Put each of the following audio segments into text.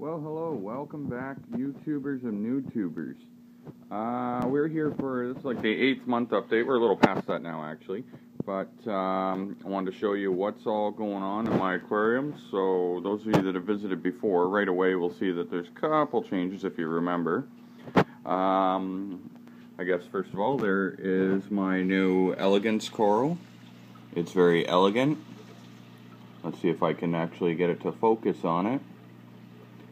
Well, hello, welcome back, YouTubers and NewTubers. We're here for, this is like the 8th month update. We're a little past that now, actually. But I wanted to show you what's all going on in my aquarium. So those of you that have visited before, right away will see that there's a couple changes, if you remember. I guess, first of all, there is my new elegance coral. It's very elegant. Let's see if I can actually get it to focus on it.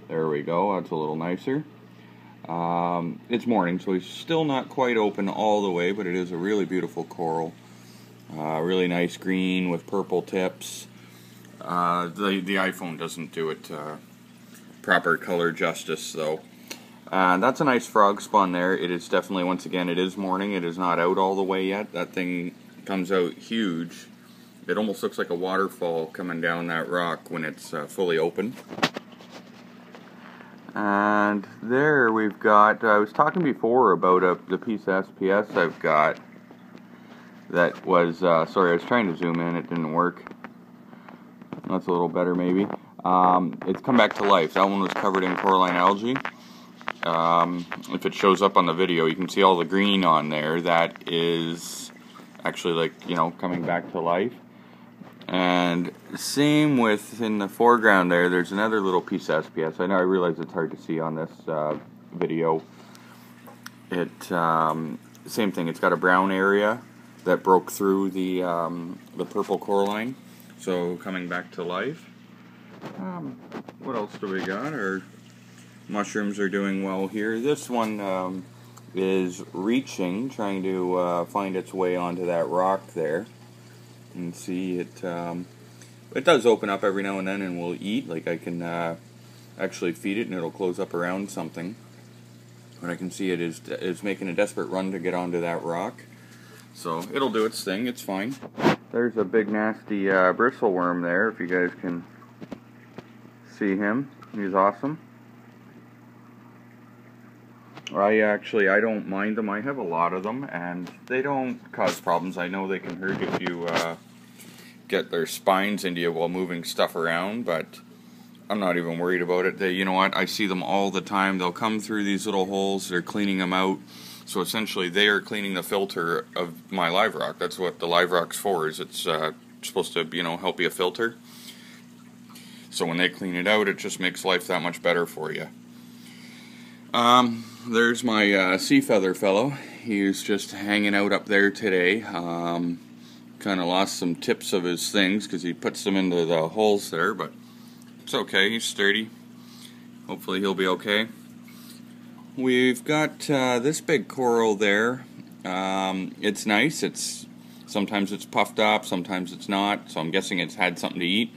There we go, that's a little nicer. It's morning, so it's still not quite open all the way, but it is a really beautiful coral. Really nice green with purple tips. The iPhone doesn't do it proper color justice, though. That's a nice frog spawn there. It is definitely, once again, it is morning. It is not out all the way yet. That thing comes out huge. It almost looks like a waterfall coming down that rock when it's fully open. And there we've got, I was talking before about the piece of SPS I've got that was, sorry, I was trying to zoom in, it didn't work. That's a little better maybe. It's come back to life. That one was covered in coralline algae. If it shows up on the video, you can see all the green on there. That is actually, like, you know, coming back to life. And same with in the foreground there, there's another little piece of SPS. I realize it's hard to see on this video. Same thing, it's got a brown area that broke through the purple coralline. So coming back to life. What else do we got? Our mushrooms are doing well here. This one is reaching, trying to find its way onto that rock there. And see it does open up every now and then and will eat. Like I can actually feed it and it'll close up around something. But I can see it is making a desperate run to get onto that rock. So it'll do its thing, it's fine. There's a big nasty bristleworm there, if you guys can see him. He's awesome. I don't mind them. I have a lot of them, and they don't cause problems. I know they can hurt if you get their spines into you while moving stuff around, but I'm not even worried about it. You know what? I see them all the time. They'll come through these little holes. They're cleaning them out. So essentially, they are cleaning the filter of my live rock. That's what the live rock's for. Is it's supposed to, you know, help you filter. So when they clean it out, it just makes life that much better for you. There's my sea feather fellow. He's just hanging out up there today. Kind of lost some tips of his things because he puts them into the holes there, but it's okay. He's sturdy. Hopefully he'll be okay. We've got this big coral there. It's nice. Sometimes it's puffed up, sometimes it's not, so I'm guessing it's had something to eat.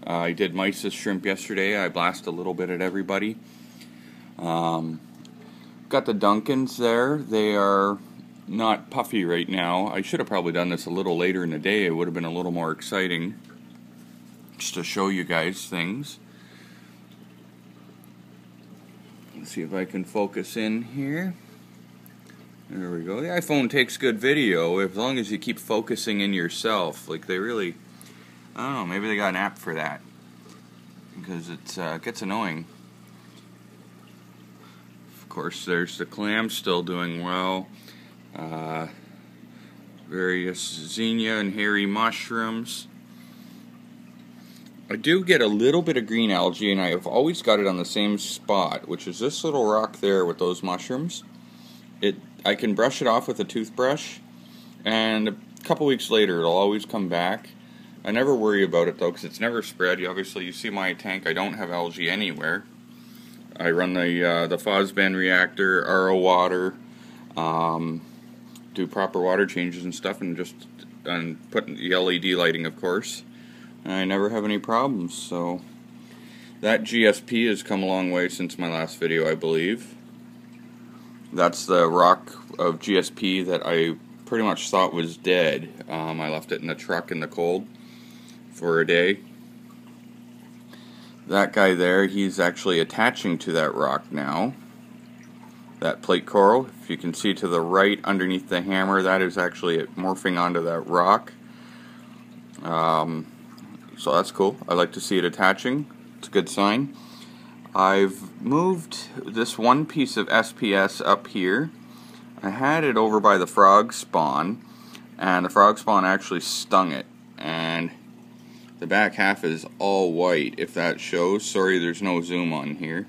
I did mysis shrimp yesterday. I blasted a little bit at everybody. Got the Duncans there. They are not puffy right now. I should have probably done this a little later in the day. It would have been a little more exciting just to show you guys things. Let's see if I can focus in here. There we go. The iPhone takes good video as long as you keep focusing in yourself. Like they really, I don't know, maybe they got an app for that because it gets annoying. Of course, there's the clams still doing well. Various zinnia and hairy mushrooms. I do get a little bit of green algae, and I have always got it on the same spot, which is this little rock there with those mushrooms. I can brush it off with a toothbrush, and a couple weeks later it'll always come back. I never worry about it though, because it's never spread. Obviously, you see my tank, I don't have algae anywhere. I run the Fosban reactor, RO water, do proper water changes and stuff, and put the LED lighting, of course. And I never have any problems, so that GSP has come a long way since my last video, I believe. That's the rock of GSP that I pretty much thought was dead. I left it in the truck in the cold for a day. That guy there, he's actually attaching to that rock now. That plate coral, if you can see to the right underneath the hammer, that is actually morphing onto that rock. So that's cool. I like to see it attaching. It's a good sign. I've moved this one piece of SPS up here. I had it over by the frog spawn, and the frog spawn actually stung it, and the back half is all white, if that shows. Sorry, there's no zoom on here.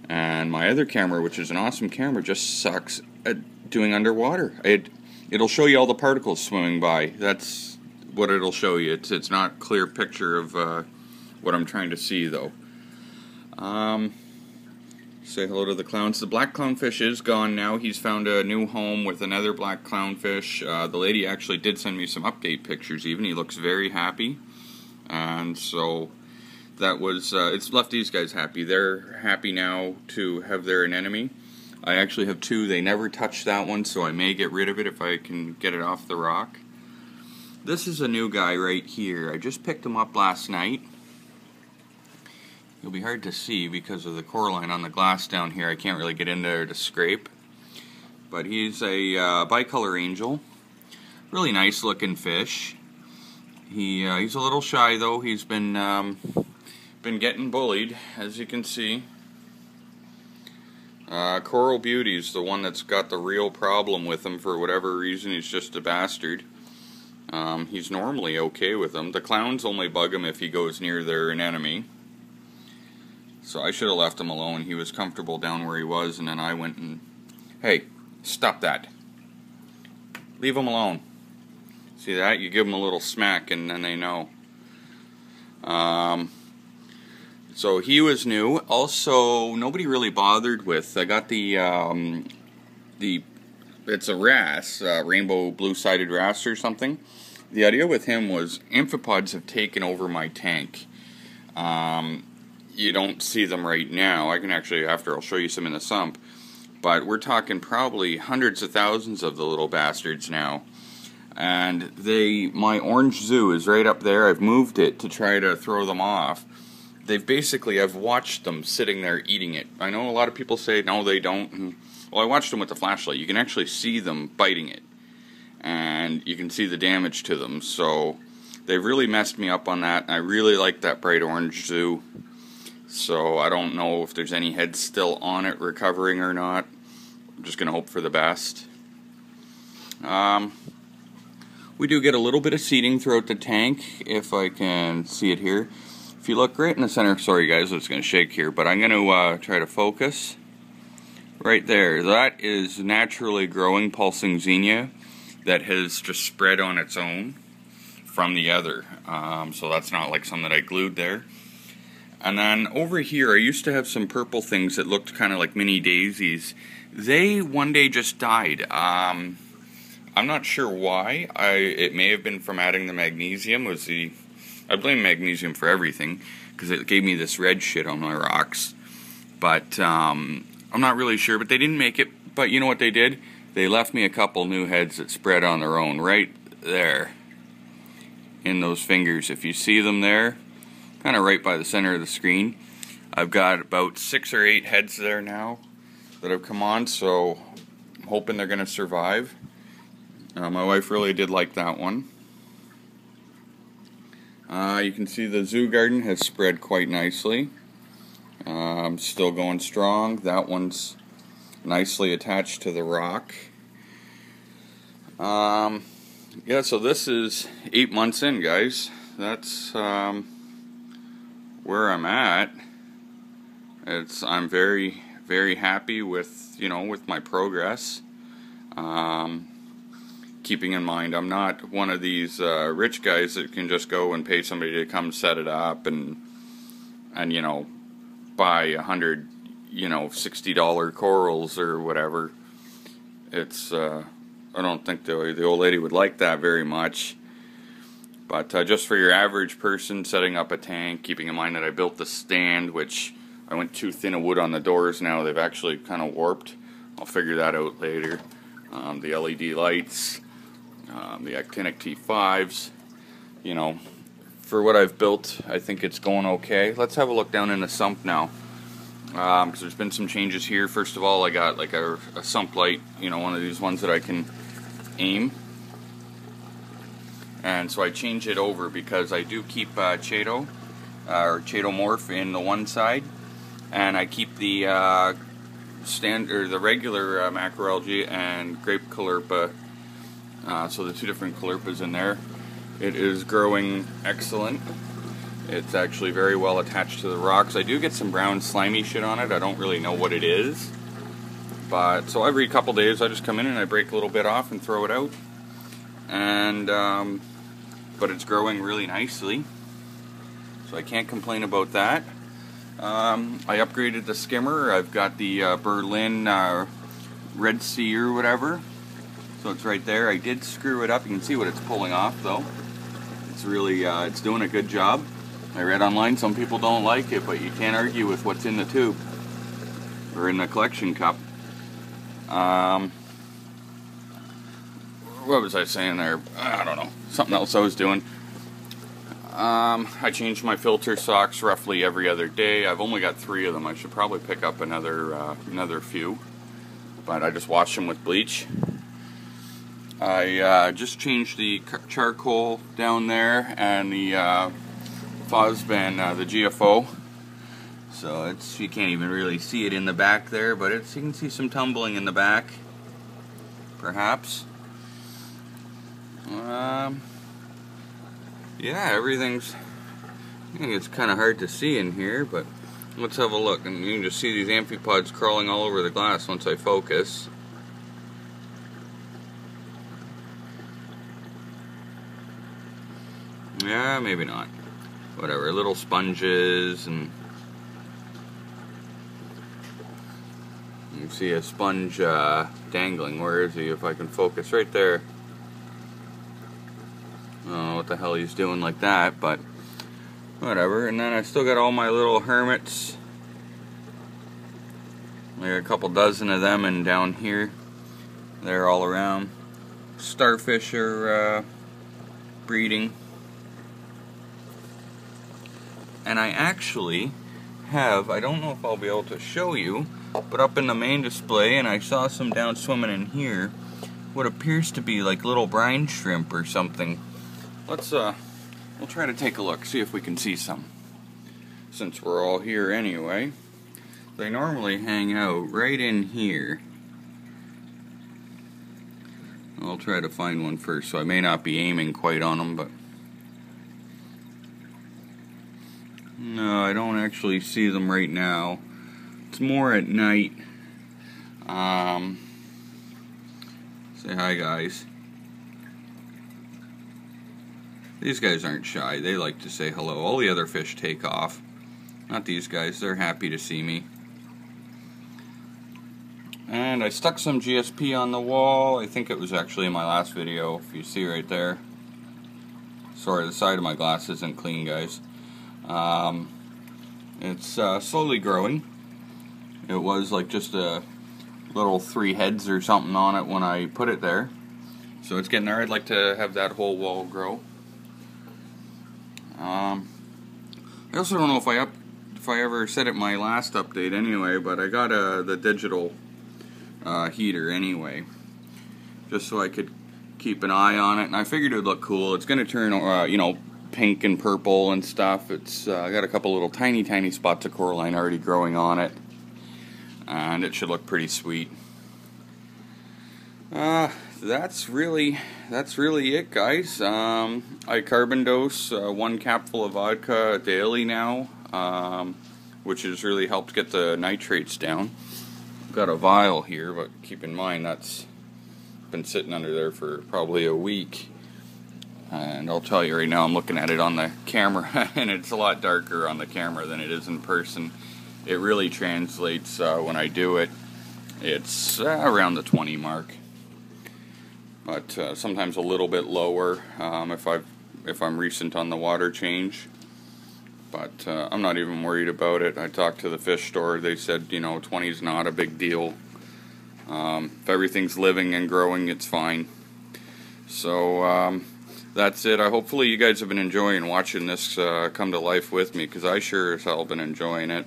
And my other camera, which is an awesome camera, just sucks at doing underwater. It'll show you all the particles swimming by. That's what it'll show you. It's not a clear picture of what I'm trying to see, though. Say hello to the clowns. The black clownfish is gone now. He's found a new home with another black clownfish. The lady actually did send me some update pictures even. He looks very happy. And so that was, it's left these guys happy. They're happy now to have their anemone. I actually have two. They never touched that one, so I may get rid of it if I can get it off the rock. This is a new guy right here. I just picked him up last night. It'll be hard to see because of the coralline on the glass down here. I can't really get in there to scrape. But he's a Bicolor Angel. Really nice looking fish. He's a little shy though. He's been getting bullied, as you can see. Coral Beauty's the one that's got the real problem with him for whatever reason. He's just a bastard. He's normally okay with them. The clowns only bug him if he goes near their anemone. So I should have left him alone. He was comfortable down where he was, and then I went and... Hey, stop that. Leave him alone. See that? You give them a little smack and then they know. So he was new. Also, nobody really bothered with... I got it's a wrasse, rainbow blue-sided wrasse or something. The idea with him was amphipods have taken over my tank. You don't see them right now. I can actually, after I'll show you some in the sump. But we're talking probably hundreds of thousands of the little bastards now. And my orange zoo is right up there. I've moved it to try to throw them off. I've watched them sitting there eating it. I know a lot of people say, no, they don't. Well, I watched them with the flashlight. You can actually see them biting it. And you can see the damage to them. So they've really messed me up on that. I really like that bright orange zoo. So I don't know if there's any heads still on it recovering or not. I'm just going to hope for the best. We do get a little bit of seeding throughout the tank, if I can see it here. If you look right in the center, sorry guys, it's going to shake here, but I'm going to try to focus. Right there, that is naturally growing pulsing xenia that has just spread on its own from the other. So that's not like something that I glued there. And then over here, I used to have some purple things that looked kind of like mini daisies. They one day just died. I'm not sure why. It may have been from adding the magnesium. I blame magnesium for everything because it gave me this red shit on my rocks. But I'm not really sure. But they didn't make it. But you know what they did? They left me a couple new heads that spread on their own right there in those fingers. If you see them there, kind of right by the center of the screen. I've got about 6 or 8 heads there now that have come on, so I'm hoping they're going to survive. My wife really did like that one. You can see the zoo garden has spread quite nicely. Still going strong. That one's nicely attached to the rock. Yeah, so this is 8 months in, guys. That's where I'm at. I'm very, very happy with, with my progress. Keeping in mind, I'm not one of these rich guys that can just go and pay somebody to come set it up and buy 100, $60 corals or whatever. It's I don't think the old lady would like that very much. But just for your average person setting up a tank, keeping in mind that I built the stand, which I went too thin of wood on the doors now. They've actually kind of warped. I'll figure that out later. The LED lights, the actinic T5s. For what I've built, I think it's going okay. Let's have a look down in the sump now. Because there's been some changes here. First of all, I got like a sump light, one of these ones that I can aim. And so I change it over because I do keep Chaeto or Chaetomorph in the one side, and I keep the the regular macroalgae and grape caulerpa, so the two different caulerpas in there. It is growing excellent. It's actually very well attached to the rocks. I do get some brown slimy shit on it. I don't really know what it is, but so every couple days I just come in and I break a little bit off and throw it out, and but it's growing really nicely, so I can't complain about that. I upgraded the skimmer. I've got the Berlin Red Sea or whatever, so it's right there. I did screw it up. You can see what it's pulling off though. It's really it's doing a good job. I read online some people don't like it, but you can't argue with what's in the tube or in the collection cup. What was I saying there? I don't know. Something else I was doing. I change my filter socks roughly every other day. I've only got 3 of them. I should probably pick up another few, but I just wash them with bleach. I just changed the charcoal down there and the Fosban, the GFO. So you can't even really see it in the back there, but you can see some tumbling in the back, perhaps. Yeah, everything's, I think it's kind of hard to see in here, but let's have a look. And you can just see these amphipods crawling all over the glass once I focus. Yeah, maybe not. Whatever, little sponges, and you can see a sponge dangling. Where is he? If I can focus, right there. I don't know what the hell he's doing like that, but whatever. And then I still got all my little hermits. I got a couple dozen of them, and down here, they're all around. Starfish are breeding. And I actually have, I don't know if I'll be able to show you, but up in the main display, and I saw some down swimming in here, what appears to be like little brine shrimp or something. We'll try to take a look, see if we can see some, since we're all here anyway. They normally hang out right in here. I'll try to find one first, so I may not be aiming quite on them, but no, I don't actually see them right now. It's more at night. Say hi, guys. These guys aren't shy. They like to say hello. All the other fish take off. Not these guys. They're happy to see me. And I stuck some GSP on the wall. I think it was actually in my last video, if you see right there. Sorry, the side of my glass isn't clean, guys. It's slowly growing. It was like just a little 3 heads or something on it when I put it there. So it's getting there. I'd like to have that whole wall grow. I also don't know if I ever said it in my last update anyway, but I got the digital heater anyway, just so I could keep an eye on it, and I figured it would look cool. It's going to turn you know, pink and purple and stuff. It's got a couple little tiny spots of coralline already growing on it, and it should look pretty sweet. That's really it, guys. I carbon dose 1 capful of vodka daily now, which has really helped get the nitrates down. I've got a vial here, but keep in mind that's been sitting under there for probably a week. And I'll tell you right now, I'm looking at it on the camera, and it's a lot darker on the camera than it is in person. It really translates when I do it. It's around the 20 mark. But sometimes a little bit lower if I'm recent on the water change. But I'm not even worried about it. I talked to the fish store. They said, you know, 20 is not a big deal. If everything's living and growing, it's fine. So that's it. Hopefully you guys have been enjoying watching this come to life with me, because I sure as hell been enjoying it.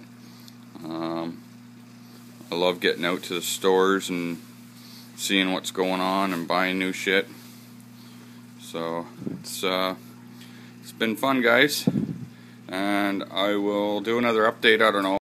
I love getting out to the stores and seeing what's going on and buying new shit. So it's been fun, guys, and I will do another update. I don't know.